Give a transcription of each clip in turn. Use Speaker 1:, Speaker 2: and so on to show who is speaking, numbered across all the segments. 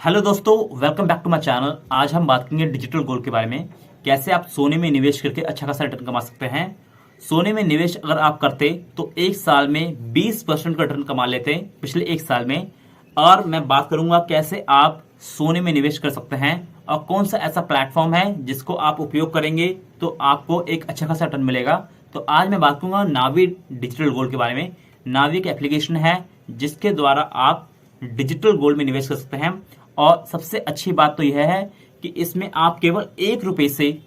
Speaker 1: Hello दोस्तों, welcome back to my channel. आज हम बात करेंगे डिजिटल गोल्ड के बारे में। कैसे आप सोने में निवेश करके अच्छा खासा रिटर्न कमा सकते हैं। सोने में निवेश अगर आप करते तो एक साल में 20% का रिटर्न कमा लेते पिछले एक साल में। और मैं बात करूंगा कैसे आप सोने में निवेश कर सकते हैं और कौन सा ऐसा प्लेटफॉर्म है जिसको आप उपयोग करेंगे तो आपको एक अच्छा खासा रिटर्न मिलेगा। तो आज मैं बात करूंगा नावी डिजिटल गोल्ड के बारे में। नावी एक एप्लीकेशन है जिसके द्वारा आप डिजिटल गोल्ड में निवेश कर सकते हैं। और सबसे अच्छी बात तो यह है कि इसमें आप केवल 1 रुपए से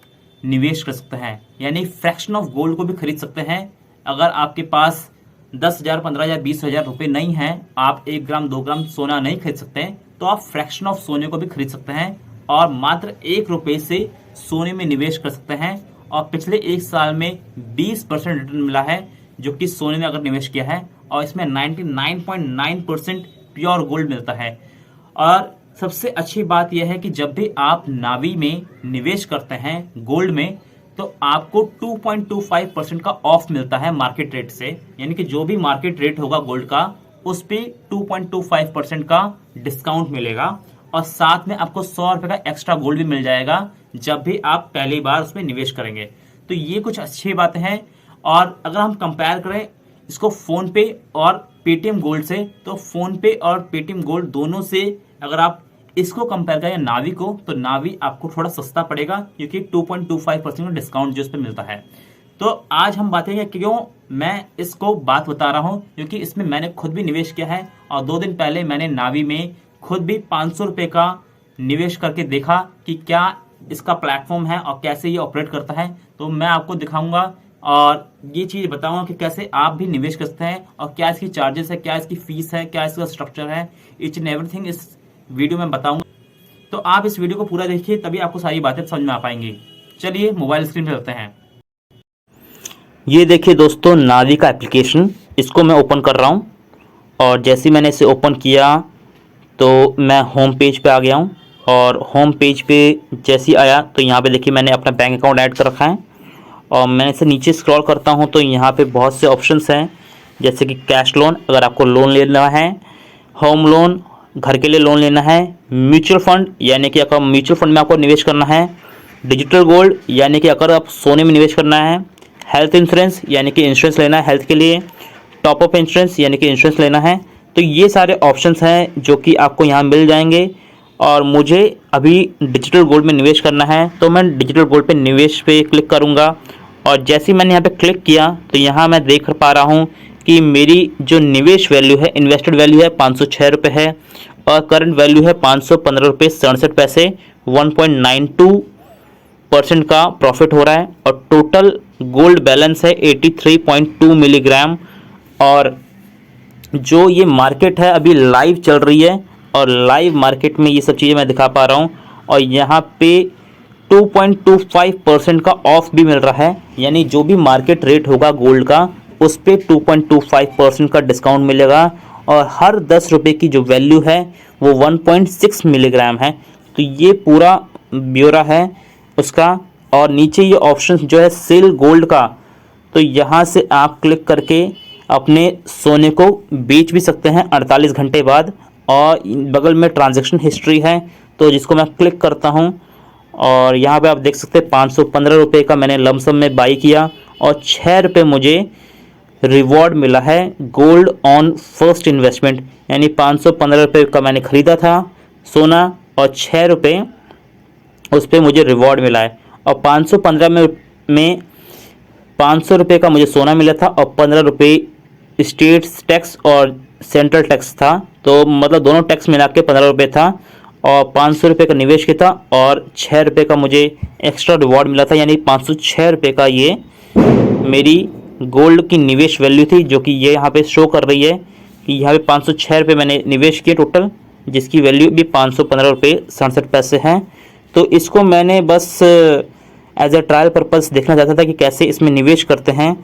Speaker 1: निवेश कर सकते हैं, यानी फ्रैक्शन ऑफ गोल्ड को भी खरीद सकते हैं। अगर आपके पास 10,000, 15,000, 20,000 रुपये नहीं है, आप 1 ग्राम 2 ग्राम सोना नहीं खरीद सकते हैं, तो आप फ्रैक्शन ऑफ सोने को भी खरीद सकते हैं और मात्र 1 रुपये से सोने में निवेश कर सकते हैं। और पिछले एक साल में 20% रिटर्न मिला है जो कि सोने में अगर निवेश किया है, और इसमें 99.9% प्योर गोल्ड मिलता है। और सबसे अच्छी बात यह है कि जब भी आप नावी में निवेश करते हैं गोल्ड में, तो आपको 2.25% का ऑफ मिलता है मार्केट रेट से, यानी कि जो भी मार्केट रेट होगा गोल्ड का उस पे 2.25% का डिस्काउंट मिलेगा। और साथ में आपको 100 रुपए का एक्स्ट्रा गोल्ड भी मिल जाएगा जब भी आप पहली बार उसमें निवेश करेंगे। तो ये कुछ अच्छी बातें हैं। और अगर हम कंपेयर करें इसको फोन पे और पेटीएम गोल्ड से, तो फोन पे और पेटीएम गोल्ड दोनों से अगर आप इसको कंपेयर करें नावी को, तो नावी आपको थोड़ा सस्ता पड़ेगा क्योंकि 2.25% का डिस्काउंट जो इस पे मिलता है। तो आज हम बात करेंगे क्यों मैं इसको बात बता रहा हूं, क्योंकि इसमें मैंने खुद भी निवेश किया है और 2 दिन पहले मैंने नावी में खुद भी 500 रुपए का निवेश करके देखा कि क्या इसका प्लेटफॉर्म है और कैसे ये ऑपरेट करता है। तो मैं आपको दिखाऊंगा और ये चीज बताऊंगा कि कैसे आप भी निवेश कर सकते हैं और क्या इसकी चार्जेस है, क्या इसकी फीस है, क्या इसका स्ट्रक्चर है, ईच एंड एवरीथिंग इस वीडियो में बताऊंगा। तो आप इस वीडियो को पूरा देखिए, तभी आपको सारी बातें समझ में आ पाएंगी। चलिए मोबाइल स्क्रीन पे चलते हैं।
Speaker 2: ये देखिए दोस्तों, नावी का एप्लीकेशन, इसको मैं ओपन कर रहा हूँ। और जैसे ही मैंने इसे ओपन किया तो मैं होम पेज पे आ गया हूँ। और होम पेज पे जैसे ही आया तो यहाँ पे देखिए मैंने अपना बैंक अकाउंट ऐड कर रखा है। और मैं इसे नीचे स्क्रॉल करता हूँ तो यहाँ पे बहुत से ऑप्शंस हैं, जैसे कि कैश लोन अगर आपको लोन लेना है, होम लोन घर के लिए लोन लेना है, म्यूचुअल फंड यानी कि अगर म्यूचुअल फंड में आपको निवेश करना है, डिजिटल गोल्ड यानी कि अगर आप सोने में निवेश करना है, हेल्थ इंश्योरेंस यानी कि इंश्योरेंस लेना है हेल्थ के लिए, टॉप अप इंश्योरेंस यानी कि इंश्योरेंस लेना है। तो ये सारे ऑप्शंस हैं जो कि आपको यहाँ मिल जाएंगे। और मुझे अभी डिजिटल गोल्ड में निवेश करना है तो मैं डिजिटल गोल्ड पे निवेश पे क्लिक करूँगा। और जैसे ही मैंने यहाँ पे क्लिक किया तो यहाँ मैं देख पा रहा हूँ कि मेरी जो निवेश वैल्यू है, इन्वेस्टेड वैल्यू है 506 रुपये है और करंट वैल्यू है 515 रुपये 67 पैसे। 1.92% का प्रॉफिट हो रहा है और टोटल गोल्ड बैलेंस है 83.2 मिलीग्राम। और जो ये मार्केट है अभी लाइव चल रही है और लाइव मार्केट में ये सब चीज़ें मैं दिखा पा रहा हूँ। और यहाँ पे 2.25% का ऑफ भी मिल रहा है, यानी जो भी मार्केट रेट होगा गोल्ड का उस पे 2.25% का डिस्काउंट मिलेगा। और हर 10 रुपये की जो वैल्यू है वो 1.6 मिलीग्राम है। तो ये पूरा ब्यौरा है उसका। और नीचे ये ऑप्शन जो है सेल गोल्ड का, तो यहाँ से आप क्लिक करके अपने सोने को बेच भी सकते हैं 48 घंटे बाद। और बगल में ट्रांजैक्शन हिस्ट्री है, तो जिसको मैं क्लिक करता हूँ और यहाँ पे आप देख सकते हैं 515 रुपये का मैंने लमसम में बाई किया और 6 रुपये मुझे रिवॉर्ड मिला है गोल्ड ऑन फर्स्ट इन्वेस्टमेंट। यानी 515 रुपये का मैंने ख़रीदा था सोना और 6 रुपये उस पर मुझे रिवॉर्ड मिला है। और 515 में 500 रुपये का मुझे सोना मिला था और 15 रुपये स्टेट टैक्स और सेंट्रल टैक्स था। तो मतलब दोनों टैक्स मिला के 15 रुपये था। और 500 रुपये का निवेश किया था और 6 रुपये का मुझे एक्स्ट्रा रिवॉर्ड मिला था, यानी 506 रुपये का ये मेरी गोल्ड की निवेश वैल्यू थी, जो कि ये यहाँ पे शो कर रही है कि यहाँ पे 506 रुपये मैंने निवेश किए टोटल, जिसकी वैल्यू भी 515 रुपये 67 पैसे हैं। तो इसको मैंने बस एज ए ट्रायल पर्पस देखना चाहता था कि कैसे इसमें निवेश करते हैं।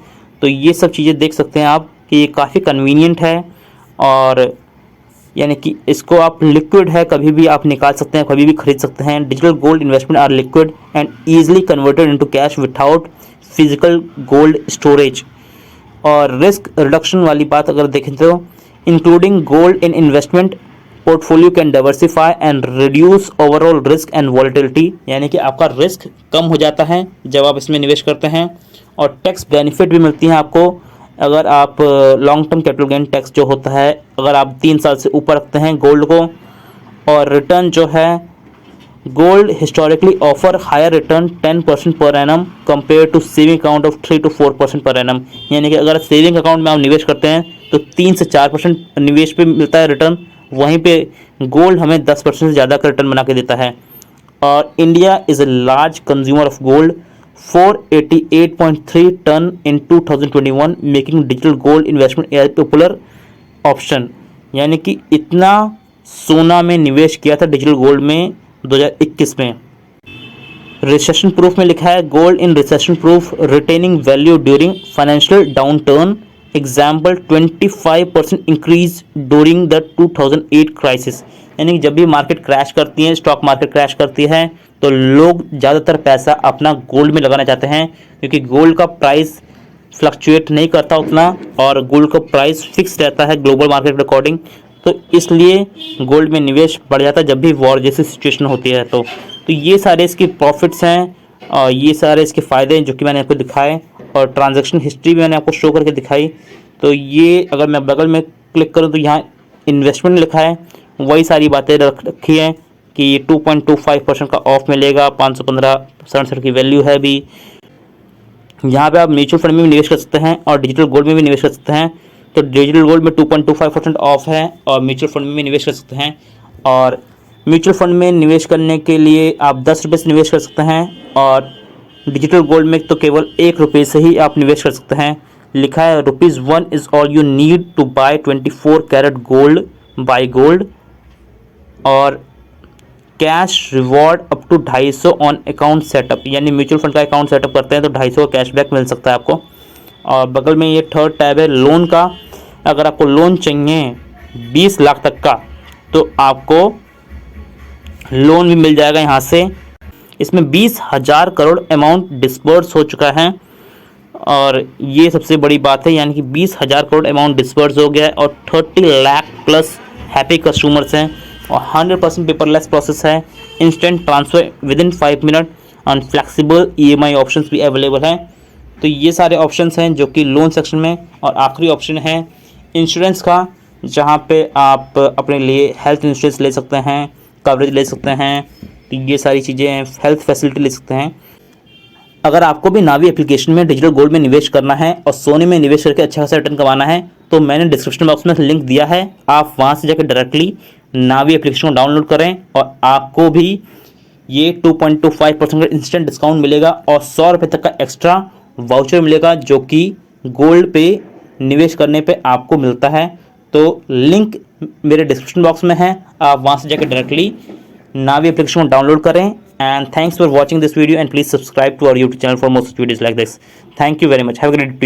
Speaker 2: तो ये सब चीज़ें देख सकते हैं आप कि ये काफ़ी कन्वीनियंट है। और यानी कि इसको आप लिक्विड है, कभी भी आप निकाल सकते हैं, कभी भी खरीद सकते हैं। Digital gold investment are liquid and easily converted into cash without physical gold storage. और रिस्क रिडक्शन वाली बात अगर देखें तो including gold in investment portfolio can diversify and reduce overall risk and volatility, यानी कि आपका रिस्क कम हो जाता है जब आप इसमें निवेश करते हैं। और टैक्स बेनिफिट भी मिलती हैं आपको अगर आप long term capital gain tax जो होता है अगर आप 3 साल से ऊपर रखते हैं गोल्ड को। और रिटर्न जो है, gold historically offer higher return 10% per annum compare to saving account of 3 to 4% per annum, यानी कि अगर सेविंग अकाउंट में आप निवेश करते हैं तो 3 से 4% निवेश पे मिलता है रिटर्न, वहीं पे गोल्ड हमें 10% से ज़्यादा का रिटर्न बना के देता है। और India is a large consumer of gold, 488.3 ton in 2021, making digital gold investment a popular option, यानी कि इतना सोना में निवेश किया था डिजिटल गोल्ड में 2021 में। रिसेशन प्रूफ में लिखा है gold in recession proof retaining value during financial down turn, example 25% increase during the 2008 crisis, यानी कि जब भी मार्केट क्रैश करती है, स्टॉक मार्केट क्रैश करती है, तो लोग ज़्यादातर पैसा अपना गोल्ड में लगाना चाहते हैं क्योंकि गोल्ड का प्राइस फ्लक्चुएट नहीं करता उतना और गोल्ड का प्राइस फिक्स रहता है ग्लोबल मार्केट अकॉर्डिंग, तो इसलिए गोल्ड में निवेश बढ़ जाता है जब भी वॉर जैसी सिचुएशन होती है। तो ये सारे इसके प्रॉफिट्स हैं और ये सारे इसके फ़ायदे हैं जो कि मैंने आपको दिखाए, और ट्रांजैक्शन हिस्ट्री भी मैंने आपको शो करके दिखाई। तो ये अगर मैं बगल में क्लिक करूँ तो यहाँ इन्वेस्टमेंट लिखा है, वही सारी बातें रखी हैं कि ये 2.25% का ऑफ मिलेगा, 515.67 की वैल्यू है भी। यहाँ पे आप म्यूचुअल फंड में भी निवेश कर सकते हैं और डिजिटल गोल्ड में भी निवेश कर सकते हैं। तो डिजिटल गोल्ड में 2.25% ऑफ है और म्यूचुअल फंड में भी निवेश कर सकते हैं। और म्यूचुअल फंड में निवेश करने के लिए आप 10 रुपये से निवेश कर सकते हैं और डिजिटल गोल्ड में तो केवल 1 रुपये से ही आप निवेश कर सकते हैं। लिखा है ₹1 is all you need to buy 24 carat gold buy gold, और cash reward up to 250 on account setup, यानी म्यूचुअल फंड का अकाउंट सेटअप करते हैं तो 250 का कैशबैक मिल सकता है आपको। और बगल में ये थर्ड टैब है लोन का, अगर आपको लोन चाहिए 20 लाख तक का तो आपको लोन भी मिल जाएगा यहाँ से। इसमें 20,000 करोड़ अमाउंट डिस्बर्स हो चुका है और ये सबसे बड़ी बात है, यानी कि 20,000 करोड़ अमाउंट डिस्बर्स हो गया है और 30 लाख प्लस हैप्पी कस्टमर्स हैं और 100% पेपरलेस प्रोसेस है, instant transfer with in 5 minute और फ्लेक्सिबल EMI ऑप्शंस भी अवेलेबल हैं। तो ये सारे ऑप्शंस हैं जो कि लोन सेक्शन में। और आखिरी ऑप्शन है इंश्योरेंस का, जहाँ पे आप अपने लिए हेल्थ इंश्योरेंस ले सकते हैं, कवरेज ले सकते हैं, तो ये सारी चीज़ें हैं, हेल्थ फैसिलिटी ले सकते हैं। अगर आपको भी नावी एप्लीकेशन में डिजिटल गोल्ड में निवेश करना है और सोने में निवेश करके अच्छा खासा रिटर्न कमाना है तो मैंने डिस्क्रिप्शन बॉक्स में लिंक दिया है, आप वहाँ से जाकर डायरेक्टली नावी एप्लीकेशन को डाउनलोड करें और आपको भी ये 2.25% का इंस्टेंट डिस्काउंट मिलेगा और 100 रुपये तक का एक्स्ट्रा वाउचर मिलेगा जो कि गोल्ड पे निवेश करने पे आपको मिलता है। तो लिंक मेरे डिस्क्रिप्शन बॉक्स में है, आप वहाँ से जाकर डायरेक्टली नावी एप्लीकेशन को डाउनलोड करें। And thanks for watching this video and please subscribe to our YouTube channel for more videos like this. Thank you very much, have a great day.